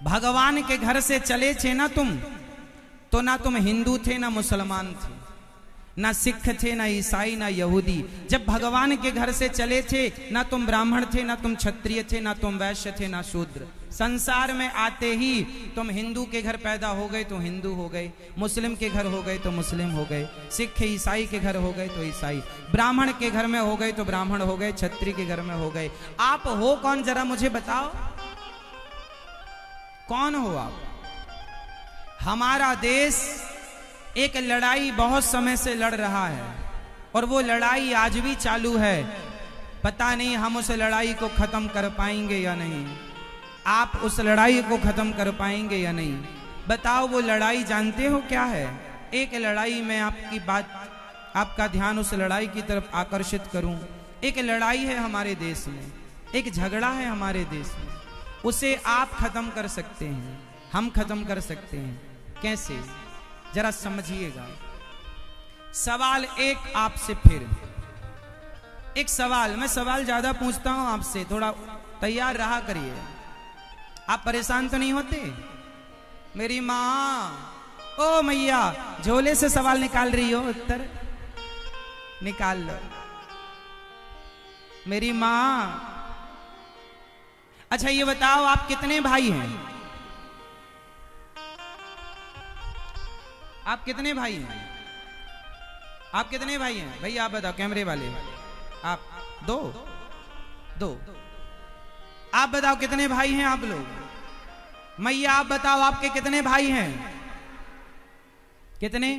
भगवान के घर से चले थे ना तुम, तो ना तुम हिंदू थे ना मुसलमान थे, ना सिख थे ना ईसाई ना यहूदी। जब भगवान के घर से चले थे ना तुम ब्राह्मण थे ना तुम क्षत्रिय थे ना तुम वैश्य थे ना शूद्र। संसार में आते ही तुम हिंदू के घर पैदा हो गए तो हिंदू हो गए, मुस्लिम के घर हो गए तो मुस्लिम हो गए, सिख ईसाई के घर हो गए तो ईसाई, ब्राह्मण के घर में हो गए तो ब्राह्मण हो गए, क्षत्रिय के घर में हो गए। आप हो कौन, जरा मुझे बताओ, कौन हो आप? हमारा देश एक लड़ाई बहुत समय से लड़ रहा है और वो लड़ाई आज भी चालू है। पता नहीं हम उस लड़ाई को खत्म कर पाएंगे या नहीं। आप उस लड़ाई को खत्म कर पाएंगे या नहीं? बताओ वो लड़ाई जानते हो क्या है? एक लड़ाई में आपकी बात, आपका ध्यान उस लड़ाई की तरफ आकर्षित करूं। एक लड़ाई है हमारे देश में, एक झगड़ा है हमारे देश में, उसे आप खत्म कर सकते हैं, हम खत्म कर सकते हैं। कैसे, जरा समझिएगा। सवाल एक आपसे, फिर एक सवाल, मैं सवाल ज्यादा पूछता हूं आपसे, थोड़ा तैयार रहा करिए। आप परेशान तो नहीं होते? मेरी माँ, ओ मैया, झोले से सवाल निकाल रही हो, उत्तर निकाल लो। मेरी माँ, अच्छा ये बताओ आप कितने भाई हैं? आप कितने भाई हैं? आप कितने भाई हैं? भैया आप बताओ, कैमरे वाले, आप दो दो। आप बताओ कितने भाई हैं आप लोग? मैया आप बताओ आपके कितने भाई हैं? कितने?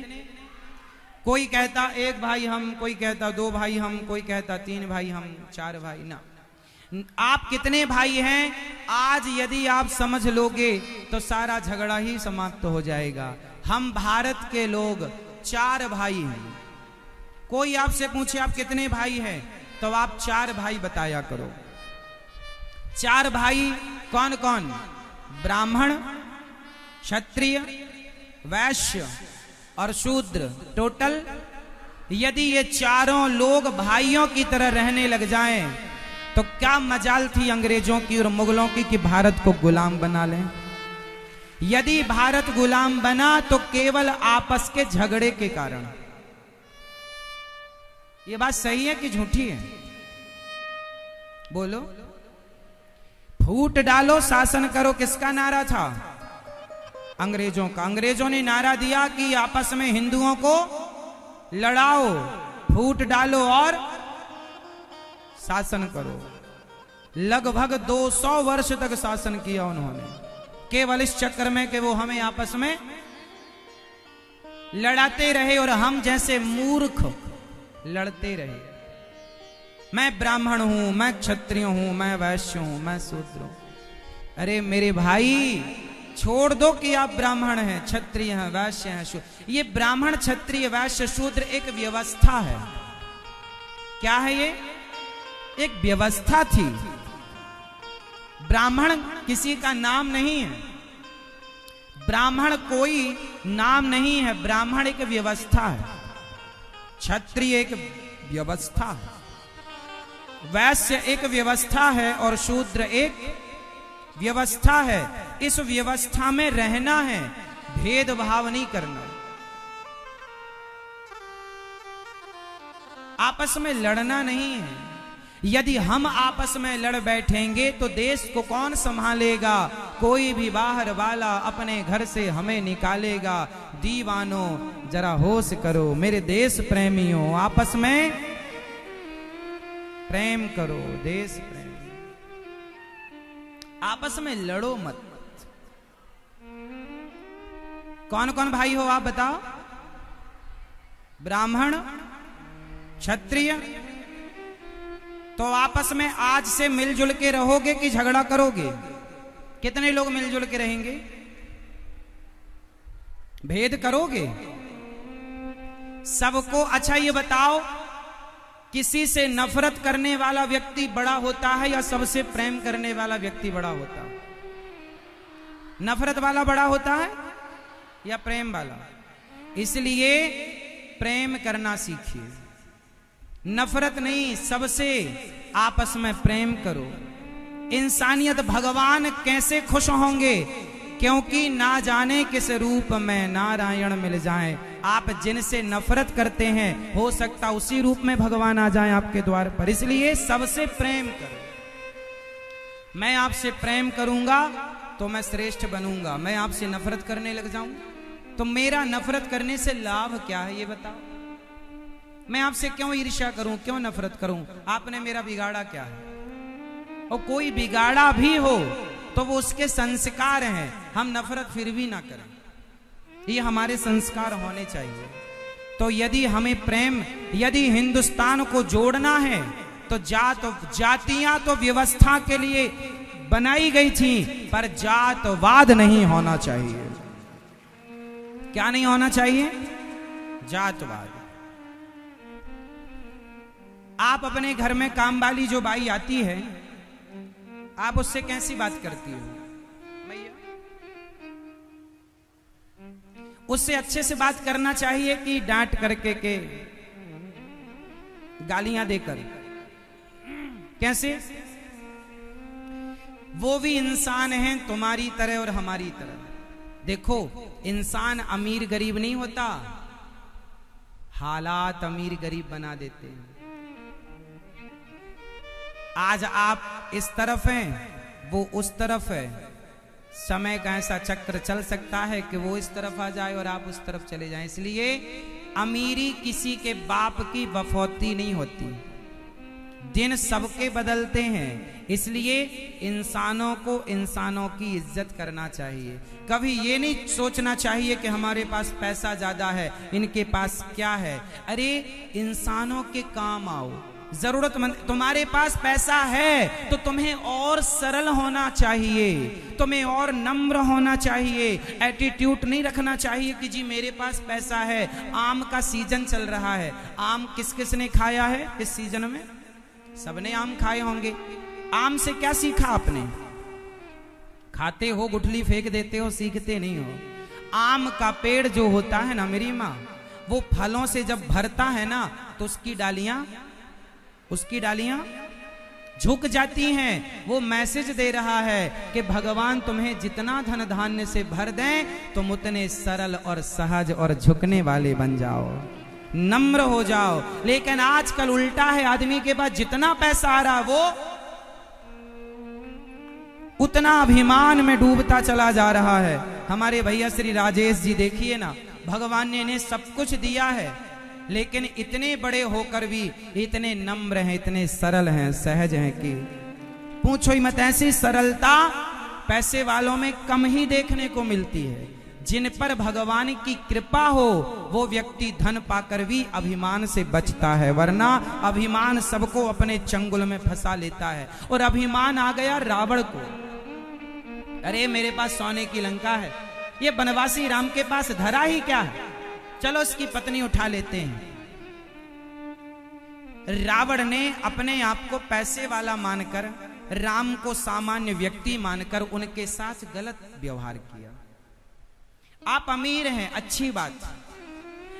कोई कहता एक भाई हम, कोई कहता दो भाई हम, कोई कहता तीन भाई हम, चार भाई ना। आप कितने भाई हैं? आज यदि आप समझ लोगे तो सारा झगड़ा ही समाप्त हो जाएगा। हम भारत के लोग 4 भाई हैं। कोई आपसे पूछे आप कितने भाई हैं, तो आप 4 भाई बताया करो। 4 भाई कौन कौन? ब्राह्मण, क्षत्रिय, वैश्य और शूद्र। टोटल यदि ये चारों लोग भाइयों की तरह रहने लग जाएं, तो क्या मजाल थी अंग्रेजों की और मुगलों की कि भारत को गुलाम बना लें। यदि भारत गुलाम बना तो केवल आपस के झगड़े के कारण। ये बात सही है कि झूठी है? बोलो। फूट डालो शासन करो, किसका नारा था? अंग्रेजों का। अंग्रेजों ने नारा दिया कि आपस में हिंदुओं को लड़ाओ, फूट डालो और शासन करो। लगभग 200 वर्ष तक शासन किया उन्होंने, केवल इस चक्कर में कि वो हमें आपस में लड़ाते रहे और हम जैसे मूर्ख लड़ते रहे। मैं ब्राह्मण हूं, मैं क्षत्रिय हूं, मैं वैश्य हूं, मैं शूद्र हूं। अरे मेरे भाई, छोड़ दो कि आप ब्राह्मण हैं, क्षत्रिय हैं, वैश्य हैं, शूद्र। ये ब्राह्मण, क्षत्रिय, वैश्य, शूद्र एक व्यवस्था है। क्या है ये? एक व्यवस्था थी। ब्राह्मण किसी का नाम नहीं है, ब्राह्मण कोई नाम नहीं है, ब्राह्मण एक व्यवस्था है, क्षत्रिय एक व्यवस्था है, वैश्य एक व्यवस्था है और शूद्र एक व्यवस्था है। इस व्यवस्था में रहना है, भेदभाव नहीं करना। आपस में लड़ना नहीं है। यदि हम आपस में लड़ बैठेंगे तो देश को कौन संभालेगा? कोई भी बाहर वाला अपने घर से हमें निकालेगा। दीवानों जरा होश करो, मेरे देश प्रेमियों, आपस में प्रेम करो, देश प्रेम। आपस में लड़ो मत। कौन कौन भाई हो आप बताओ? ब्राह्मण, क्षत्रिय। तो आपस में आज से मिलजुल के रहोगे कि झगड़ा करोगे? कितने लोग मिलजुल के रहेंगे? भेद करोगे सबको? अच्छा ये बताओ, किसी से नफरत करने वाला व्यक्ति बड़ा होता है या सबसे प्रेम करने वाला व्यक्ति बड़ा होता है? नफरत वाला बड़ा होता है या प्रेम वाला? इसलिए प्रेम करना सीखिए, नफरत नहीं, सबसे आपस में प्रेम करो। इंसानियत भगवान कैसे खुश होंगे, क्योंकि ना जाने किस रूप में नारायण मिल जाएं। आप जिनसे नफरत करते हैं हो सकता उसी रूप में भगवान आ जाएं आपके द्वार पर। इसलिए सबसे प्रेम करो। मैं आपसे प्रेम करूंगा तो मैं श्रेष्ठ बनूंगा। मैं आपसे नफरत करने लग जाऊं तो मेरा नफरत करने से लाभ क्या है, ये बताओ। मैं आपसे क्यों ईर्ष्या करूं, क्यों नफरत करूं? आपने मेरा बिगाड़ा क्या है? और कोई बिगाड़ा भी हो तो वो उसके संस्कार हैं। हम नफरत फिर भी ना करें, ये हमारे संस्कार होने चाहिए। तो यदि हमें प्रेम, यदि हिंदुस्तान को जोड़ना है तो जातियां तो व्यवस्था के लिए बनाई गई थी, पर जातवाद नहीं होना चाहिए। क्या नहीं होना चाहिए? जातवाद। आप अपने घर में काम वाली जो बाई आती है, आप उससे कैसी बात करती हो? भैया, उससे अच्छे से बात करना चाहिए कि डांट करके के गालियां देकर? कैसे? वो भी इंसान हैं तुम्हारी तरह और हमारी तरह। देखो, इंसान अमीर गरीब नहीं होता, हालात अमीर गरीब बना देते हैं। आज आप इस तरफ हैं, वो उस तरफ है। समय का ऐसा चक्र चल सकता है कि वो इस तरफ आ जाए और आप उस तरफ चले जाएं। इसलिए अमीरी किसी के बाप की बफौती नहीं होती। दिन सबके बदलते हैं, इसलिए इंसानों को इंसानों की इज्जत करना चाहिए। कभी ये नहीं सोचना चाहिए कि हमारे पास पैसा ज्यादा है, इनके पास क्या है। अरे इंसानों के काम आओ, जरूरतमंद। तुम्हारे पास पैसा है तो तुम्हें और सरल होना चाहिए, तुम्हें और नम्र होना चाहिए। एटीट्यूड नहीं रखना चाहिए कि जी मेरे पास पैसा है। आम का सीजन चल रहा है, आम किस किस ने खाया है इस सीजन में? सबने आम खाए होंगे। आम से क्या सीखा आपने? खाते हो, गुठली फेंक देते हो, सीखते नहीं हो। आम का पेड़ जो होता है ना मेरी माँ, वो फलों से जब भरता है ना तो उसकी डालियां झुक जाती हैं। वो मैसेज दे रहा है कि भगवान तुम्हें जितना धन धान्य से भर दें तुम उतने सरल और सहज और झुकने वाले बन जाओ, नम्र हो जाओ। लेकिन आजकल उल्टा है, आदमी के पास जितना पैसा आ रहा वो उतना अभिमान में डूबता चला जा रहा है। हमारे भैया श्री राजेश जी देखिए ना, भगवान ने इन्हें सब कुछ दिया है, लेकिन इतने बड़े होकर भी इतने नम्र हैं, इतने सरल हैं, सहज हैं कि पूछो ही मत। ऐसी सरलता पैसे वालों में कम ही देखने को मिलती है। जिन पर भगवान की कृपा हो वो व्यक्ति धन पाकर भी अभिमान से बचता है, वरना अभिमान सबको अपने चंगुल में फंसा लेता है। और अभिमान आ गया रावण को। अरे मेरे पास सोने की लंका है, ये बनवासी राम के पास धरा ही क्या है, चलो इसकी पत्नी उठा लेते हैं। रावण ने अपने आप को पैसे वाला मानकर, राम को सामान्य व्यक्ति मानकर उनके साथ गलत व्यवहार किया। आप अमीर हैं, अच्छी बात,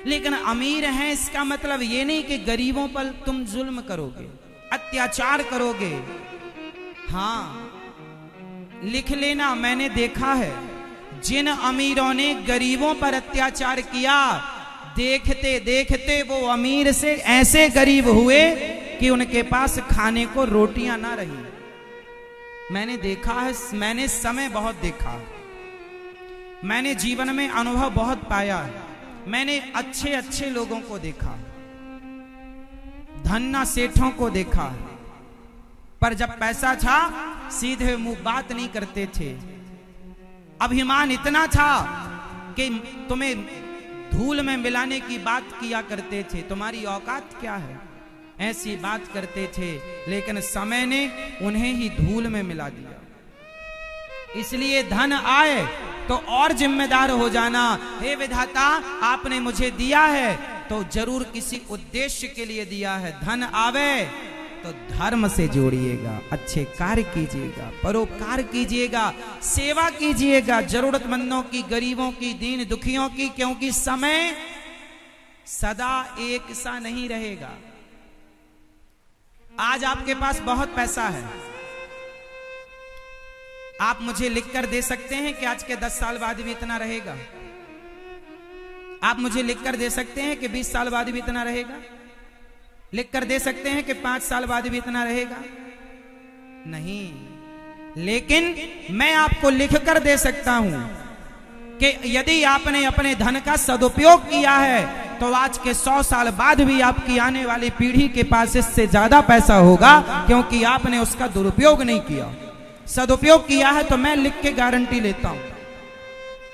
लेकिन अमीर हैं इसका मतलब ये नहीं कि गरीबों पर तुम जुल्म करोगे, अत्याचार करोगे। हाँ, लिख लेना, मैंने देखा है जिन अमीरों ने गरीबों पर अत्याचार किया, देखते देखते वो अमीर से ऐसे गरीब हुए कि उनके पास खाने को रोटियां ना रही। मैंने देखा है, मैंने समय बहुत देखा, मैंने जीवन में अनुभव बहुत पाया है। मैंने अच्छे अच्छे लोगों को देखा, धन्ना सेठों को देखा, पर जब पैसा था सीधे मुंह बात नहीं करते थे। अभिमान इतना था कि तुम्हें धूल में मिलाने की बात किया करते थे, तुम्हारी औकात क्या है, ऐसी बात करते थे। लेकिन समय ने उन्हें ही धूल में मिला दिया। इसलिए धन आए तो और जिम्मेदार हो जाना। हे विधाता, आपने मुझे दिया है तो जरूर किसी उद्देश्य के लिए दिया है। धन आवे तो धर्म से जोड़िएगा, अच्छे कार्य कीजिएगा, परोपकार कीजिएगा, सेवा कीजिएगा, जरूरतमंदों की, गरीबों की, दीन दुखियों की, क्योंकि समय सदा एक सा नहीं रहेगा। आज आपके पास बहुत पैसा है, आप मुझे लिखकर दे सकते हैं कि आज के 10 साल बाद भी इतना रहेगा? आप मुझे लिखकर दे सकते हैं कि 20 साल बाद भी इतना रहेगा? लिखकर दे सकते हैं कि 5 साल बाद भी इतना रहेगा? नहीं, लेकिन मैं आपको लिखकर दे सकता हूं कि यदि आपने अपने धन का सदुपयोग किया है तो आज के 100 साल बाद भी आपकी आने वाली पीढ़ी के पास इससे ज्यादा पैसा होगा, क्योंकि आपने उसका दुरुपयोग नहीं किया। सदुपयोग किया है तो मैं लिख के गारंटी लेता हूं,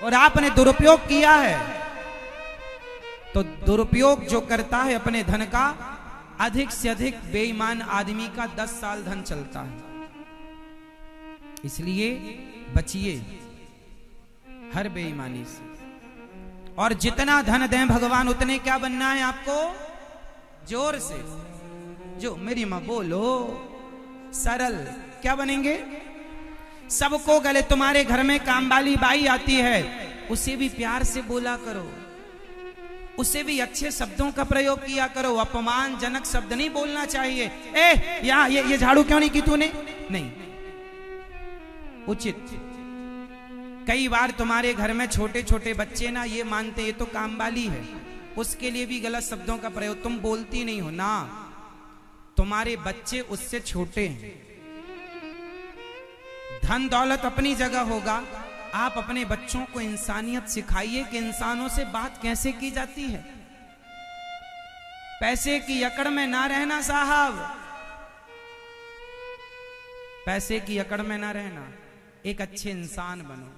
और आपने दुरुपयोग किया है तो दुरुपयोग जो करता है अपने धन का, अधिक से अधिक बेईमान आदमी का 10 साल धन चलता है। इसलिए बचिए हर बेईमानी से। और जितना धन दें भगवान उतने क्या बनना है आपको? जोर से जो मेरी मां बोलो, सरल। क्या बनेंगे? सबको गले, तुम्हारे घर में काम वाली बाई आती है, उसे भी प्यार से बोला करो, उसे भी अच्छे शब्दों का प्रयोग किया करो। अपमानजनक शब्द नहीं बोलना चाहिए। यहाँ ये झाड़ू क्यों नहीं की तूने? नहीं, उचित। कई बार तुम्हारे घर में छोटे छोटे बच्चे ना ये मानते ये तो काम वाली है, उसके लिए भी गलत शब्दों का प्रयोग। तुम बोलती नहीं हो ना, तुम्हारे बच्चे उससे छोटे हैं। धन दौलत अपनी जगह होगा, आप अपने बच्चों को इंसानियत सिखाइए कि इंसानों से बात कैसे की जाती है। पैसे की अकड़ में ना रहना साहब, पैसे की अकड़ में ना रहना, एक अच्छे इंसान बनो।